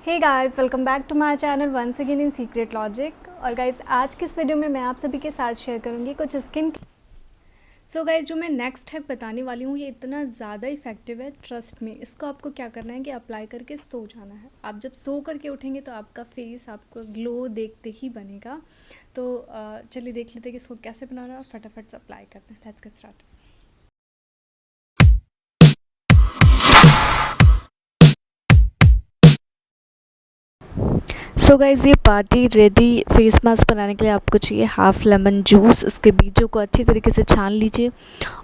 Hey guys, welcome back to my channel once again in Secret Logic. और guys, आज की इस video में मैं आप सभी के साथ शेयर करूंगी कुछ स्किन। सो गाइस, जो मैं नेक्स्ट हैक बताने वाली हूँ ये इतना ज़्यादा इफेक्टिव है, ट्रस्ट में। इसको आपको क्या करना है कि अप्लाई करके सो जाना है। आप जब सो करके उठेंगे तो आपका फेस आपको ग्लो देखते ही बनेगा। तो चलिए देख लेते हैं कि इसको कैसे बनाना है और फटाफट से अप्लाई करते हैं। Let's get start. So guys, ये पार्टी रेडी फेस मास्क बनाने के लिए आपको चाहिए हाफ़ लेमन जूस। इसके बीजों को अच्छी तरीके से छान लीजिए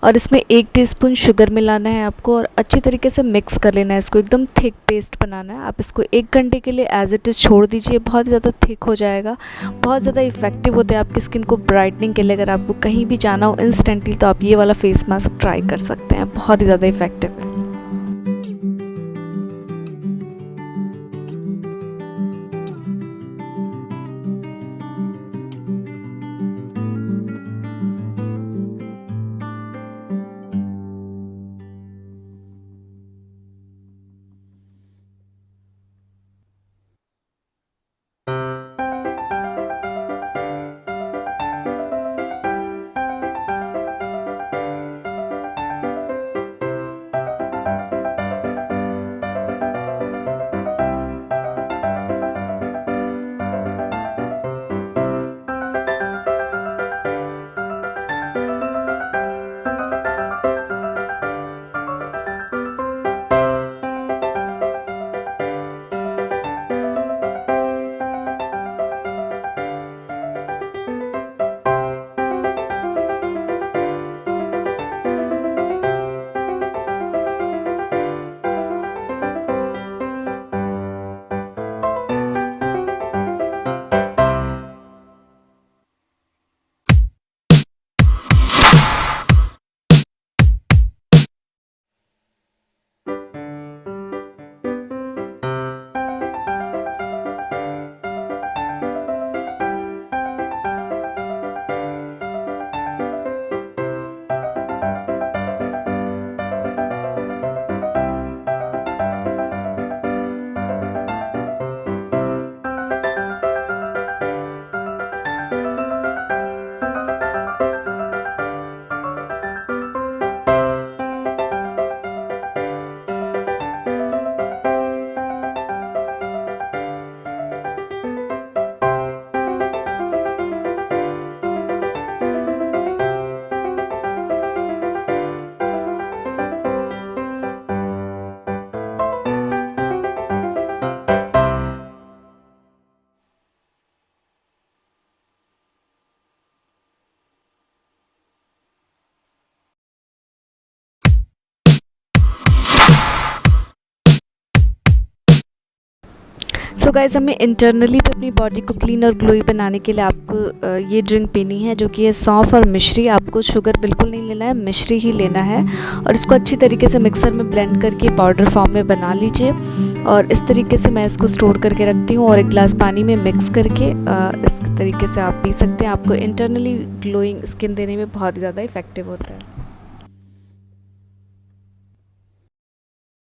और इसमें 1 टीस्पून शुगर मिलाना है आपको और अच्छी तरीके से मिक्स कर लेना है। इसको एकदम थिक पेस्ट बनाना है। आप इसको 1 घंटे के लिए एज इट इज़ छोड़ दीजिए। बहुत ज़्यादा थिक हो जाएगा। बहुत ज़्यादा इफेक्टिव होता है आपकी स्किन को ब्राइटनिंग के लिए। अगर आपको कहीं भी जाना हो इंस्टेंटली तो आप ये वाला फेस मास्क ट्राई कर सकते हैं। बहुत ही ज़्यादा इफेक्टिव है। सो गाइस, हमें इंटरनली भी अपनी बॉडी को क्लीन और ग्लोई बनाने के लिए आपको ये ड्रिंक पीनी है, जो कि है सौंफ और मिश्री। आपको शुगर बिल्कुल नहीं लेना है, मिश्री ही लेना है और इसको अच्छी तरीके से मिक्सर में ब्लेंड करके पाउडर फॉर्म में बना लीजिए। और इस तरीके से मैं इसको स्टोर करके रखती हूँ और 1 गिलास पानी में मिक्स करके इस तरीके से आप पी सकते हैं। आपको इंटरनली ग्लोइंग स्किन देने में बहुत ज़्यादा इफेक्टिव होता है।